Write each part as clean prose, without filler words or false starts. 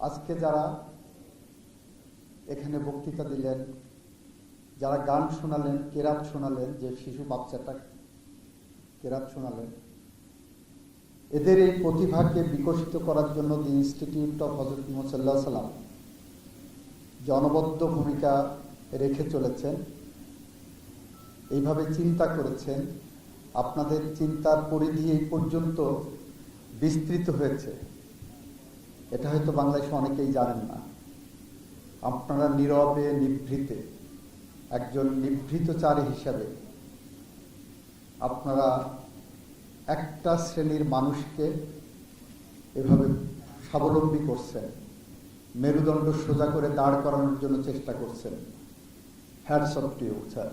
আজকে যারা এখানে বক্তৃতা দিলেন, যারা গান শোনালেন, কেরাত শোনালেন, যে শিশু বাচ্চাটা কেরাত শোনালেন, এদের এই প্রতিভাকে বিকশিত করার জন্য দি ইনস্টিটিউট অফ হযরত মুহাম্মদ সাল্লাল্লাহু আলাইহি ওয়াসাল্লাম যে অনবদ্য ভূমিকা রেখে চলেছেন, এইভাবে চিন্তা করেছেন। আপনাদের চিন্তার পরিধি এই পর্যন্ত বিস্তৃত হয়েছে, এটা হয়তো বাংলাদেশে অনেকেই জানেন না। আপনারা নীরবে নিভৃতে একজন নিভৃতচারী হিসাবে আপনারা একটা শ্রেণীর মানুষকে এভাবে স্বাবলম্বী করছেন, মেরুদণ্ড সোজা করে দাঁড় করানোর জন্য চেষ্টা করছেন। Hats off to you sir.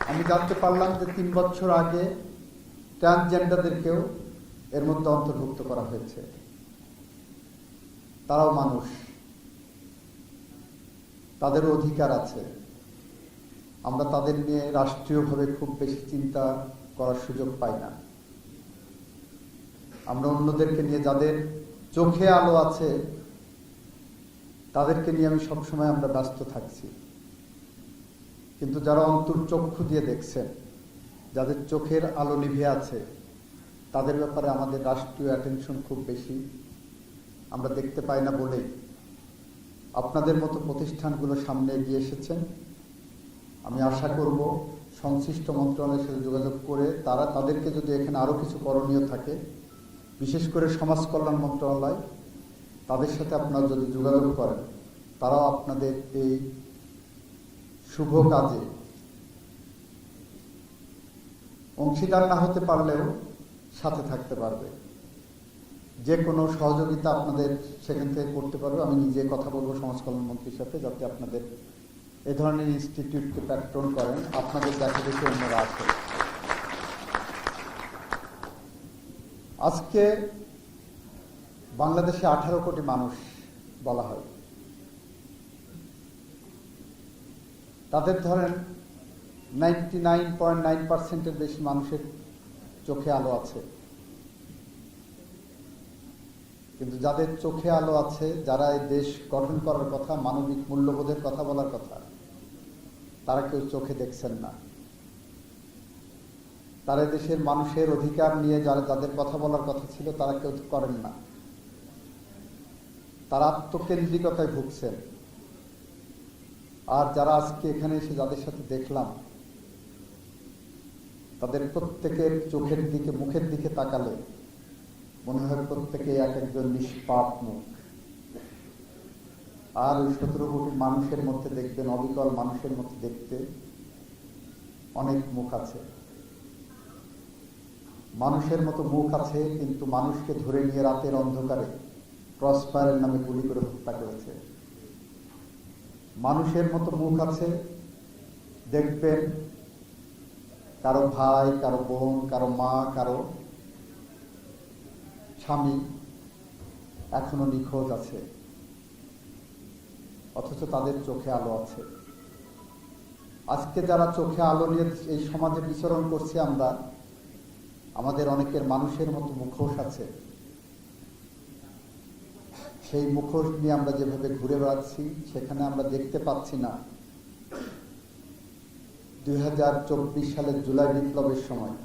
আমি জানতে পারলাম যে 3 বছর আগে ট্রান্সজেন্ডারদেরকেও এর মধ্যে অন্তর্ভুক্ত করা হয়েছে। তারাও মানুষ, তাদেরও অধিকার আছে। আমরা তাদের নিয়ে রাষ্ট্রীয়ভাবে খুব বেশি চিন্তা করার সুযোগ পাই না। আমরা অন্যদেরকে নিয়ে, যাদের চোখে আলো আছে তাদেরকে নিয়ে আমি সবসময় আমরা ব্যস্ত থাকছি। কিন্তু যারা অন্তর্চক্ষু দিয়ে দেখছেন, যাদের চোখের আলো নিভে আছে, তাদের ব্যাপারে আমাদের রাষ্ট্রীয় অ্যাটেনশন খুব বেশি আমরা দেখতে পাই না বলেই আপনাদের মতো প্রতিষ্ঠানগুলো সামনে এগিয়ে এসেছেন। আমি আশা করব সংশ্লিষ্ট মন্ত্রণালয়ের সাথে যোগাযোগ করে তাদেরকে যদি এখানে আরও কিছু করণীয় থাকে, বিশেষ করে সমাজ কল্যাণ মন্ত্রণালয়, তাদের সাথে আপনারা যদি যোগাযোগ করেন, তারাও আপনাদের এই শুভ কাজে অংশীদার না হতে পারলেও সাথে থাকতে পারবে। যে কোনো সহযোগিতা আপনাদের সেখান থেকে করতে পারবে। আমি নিজে কথা বলবো সমাজ কল্যাণ মন্ত্রীর সাথে, যাতে আপনাদের এ ধরনের ইনস্টিটিউটকে প্যাট্রন করেন, আপনাদের দেখা দেখে অন্যরা আসে। আজকে বাংলাদেশে 18 কোটি মানুষ বলা হয়। তাদের ধরেন 99.9% বেশি মানুষের চোখে আলো আছে। কিন্তু যাদের চোখে আলো আছে, যারা এই দেশ গঠন করার কথা, মানবিক মূল্যবোধের কথা বলার কথা, তারা কেউ চোখে দেখছেন না। তারা দেশের মানুষের অধিকার নিয়ে যাদের কথা বলার কথা ছিল, তারা কেউ করেন না। তারা আত্মকেন্দ্রিকতায় ভুগছেন। আর যারা আজকে এখানে এসে যাদের সাথে দেখলাম, তাদের প্রত্যেকের চোখের দিকে, মুখের দিকে তাকালে মনে হয় প্রত্যেকে এক একজন নিষ্পাপ মুখ। আর ওই 17 কোটি মানুষের মধ্যে দেখবেন, অবিকল মানুষের মধ্যে দেখতে অনেক মুখ আছে। মানুষের মতো মুখ আছে, কিন্তু মানুষকে ধরে নিয়ে রাতের অন্ধকারে ক্রসফায়ারের নামে গুলি করে হত্যা করেছে। মানুষের মতো মুখ আছে, দেখবেন কারো ভাই, কারো বোন, কারো মা, কারো স্বামী এখনো নিখোঁজ আছে, অথচ তাদের চোখে আলো আছে। আজকে যারা চোখে আলো নিয়ে এই সমাজে বিচরণ করছি আমরা, আমাদের অনেকের মানুষের মতো মুখোশ আছে। সেই মুখোশ নিয়ে আমরা যেভাবে ঘুরে বেড়াচ্ছি, সেখানে আমরা দেখতে পাচ্ছি না 2024 সালের জুলাই বিপ্লবের সময়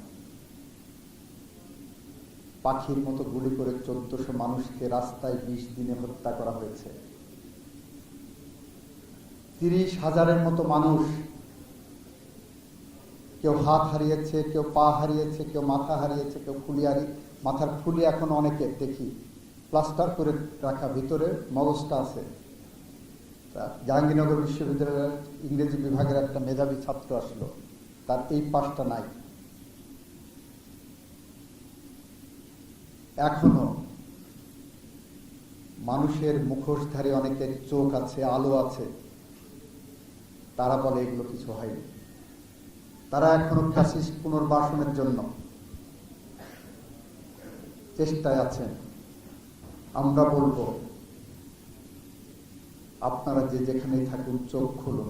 পাখির মতো গুলি করে 1400 মানুষকে রাস্তায় 20 দিনে হত্যা করা হয়েছে। 30,000-এর মতো মানুষ, কেউ হাত হারিয়েছে, কেউ পা হারিয়েছে, কেউ মাথা হারিয়েছে, কেউ মাথার ফুলি এখন অনেকে দেখি প্লাস্টার করে রাখা, ভিতরে মগজটা আছে। জাহাঙ্গীরনগর বিশ্ববিদ্যালয়ের ইংরেজি বিভাগের একটা মেধাবী ছাত্র আসলো, তার এই পাশটা নাই। এখনো মানুষের মুখোশধারী অনেকের চোখ আছে, আলো আছে, তারা বলে এগুলো কিছু হয়নি। তারা এখনো ফ্যাসিস্ট পুনর্বাসনের জন্য চেষ্টায় আছেন। আমরা বলবো, আপনারা যে যেখানেই থাকুন, চোখ খুলুন।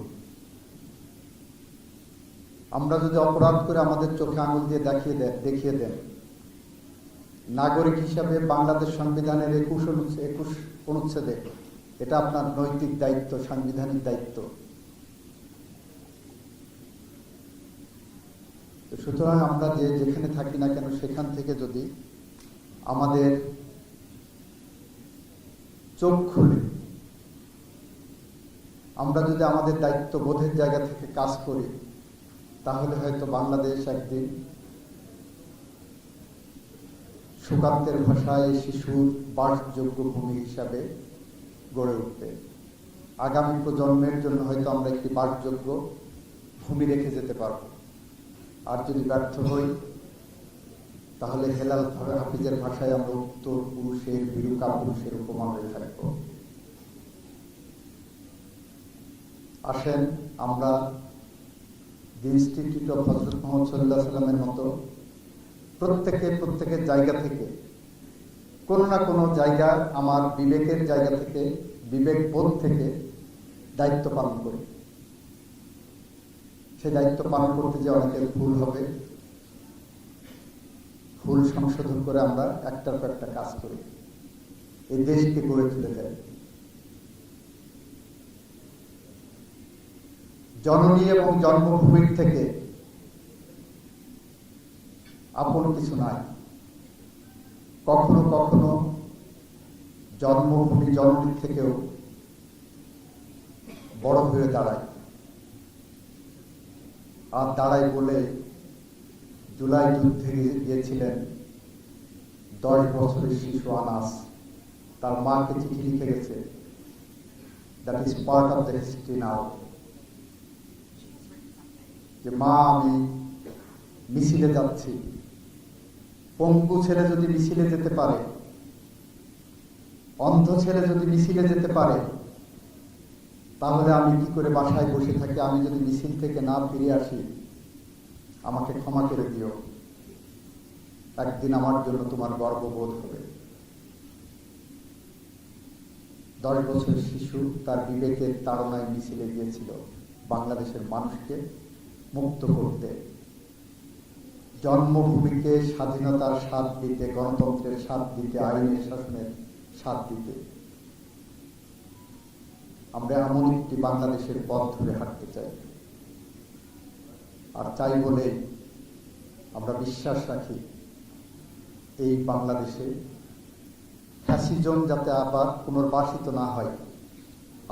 আমরা যদি অপরাধ করে আমাদের চোখে আঙুল দিয়ে দেখিয়ে দেন, নাগরিক হিসাবে বাংলাদেশ সংবিধানের 21 অনুচ্ছেদে এটা আপনার নৈতিক দায়িত্ব, সাংবিধানিক দায়িত্ব। সুতরাং আমরা যেখানে থাকি না কেন সেখান থেকে যদি আমাদের চোখ খুলে আমরা যদি আমাদের দায়িত্ব বোধের জায়গা থেকে কাজ করি, তাহলে হয়তো বাংলাদেশ একদিন সুকান্তের ভাষায় শিশুর বাসযোগ্য ভূমি হিসাবে গড়ে উঠবে। আগামী প্রজন্মের জন্য হয়তো আমরা একটি বাসযোগ্য ভূমি রেখে যেতে পারব। আর যদি ব্যর্থ হই, তাহলে হেলাল হাফিজের ভাষায় আমরা উত্তর পুরুষের বিরুকা পুরুষের উপমা হয়ে থাকব। আসেন আমরা দি ইনস্টিটিউট অফ হযরত মুহাম্মদ সাল্লাল্লাহু আলাইহি ওয়াসাল্লামের মতো প্রত্যেকের জায়গা থেকে, কোনো না কোনো জায়গা, আমার বিবেকের জায়গা থেকে, বিবেক বোধ থেকে দায়িত্ব পালন করি। সেই দায়িত্ব পালন করতে যে অনেকের ভুল হবে, ভুল সংশোধন করে আমরা একটার পর একটা কাজ করি, এই দেশকে গড়ে তুলে দেয়। জননী এবং জন্মভূমির থেকে আপন কিছু নাই। কখনো কখনো জন্মভূমি জননীর থেকেও বড় হয়ে দাঁড়ায়। আর দাঁড়ায় বলে জুলাই যুদ্ধে গিয়েছিলেন 10 বছরের শিশু আনাস, তার মাকে চিঠি লিখে গেছে, that is part of the history now, যে মা আমি মিছিলে যাচ্ছি। পঙ্গু ছেলে যদি মিছিলে যেতে পারে, অন্ধ ছেলে যদি মিছিলে যেতে পারে, তাহলে আমি কি করে বাসায় বসে থাকি? আমি যদি মিছিল থেকে না ফিরে আসি, আমাকে ক্ষমা করে দিও, একদিন আমার জন্য তোমার গর্ববোধ হবে। 10 বছরের শিশু তার বিবেকের তাড়নায় মিছিলে গিয়েছিল বাংলাদেশের মানুষকে মুক্ত করতে, জন্মভূমিকে স্বাধীনতার স্বাদ দিতে, গণতন্ত্রের স্বাদ দিতে, আইনের শাসনের স্বাদ দিতে। আমরা এমন একটি বাংলাদেশের পথ ধরে হাঁটতে চাই। আর চাই বলে আমরা বিশ্বাস রাখি এই বাংলাদেশে ফ্যাসিজম যাতে আবার পুনর্বাসিত না হয়,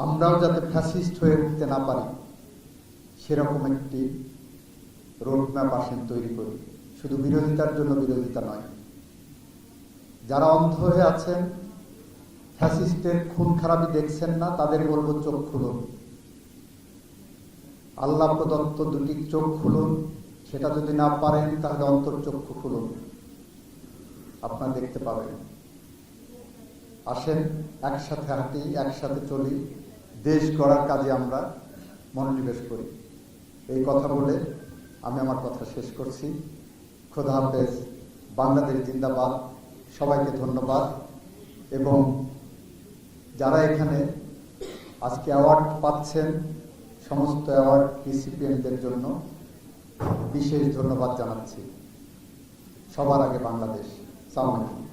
আমরাও যাতে ফ্যাসিস্ট হয়ে উঠতে না পারি, সেরকম একটি রোডম্যাপ আসেন তৈরি করি। শুধু বিরোধিতার জন্য বিরোধিতা নয়। যারা অন্ধ হয়ে আছেন, ফ্যাসিস্টের খুন খারাপি দেখছেন না, তাদের বলবো চোখ খুলুন। আল্লাহ প্রদত্ত 2টি চোখ খুলুন। সেটা যদি না পারেন, তাহলে অন্তর্চক্ষু খুলুন, আপনারা দেখতে পাবেন। আসেন একসাথে হাঁটি, একসাথে চলি, দেশ গড়ার কাজে আমরা মনোনিবেশ করি। এই কথা বলে আমি আমার কথা শেষ করছি। খোদা হাফেজ। বাংলাদেশ জিন্দাবাদ। সবাইকে ধন্যবাদ। এবং যারা এখানে আজকে অ্যাওয়ার্ড পাচ্ছেন, সমস্ত অ্যাওয়ার্ড রিসিপিয়েন্টদের জন্য বিশেষ ধন্যবাদ জানাচ্ছি। সবার আগে বাংলাদেশ। সালাম আলাইকুম।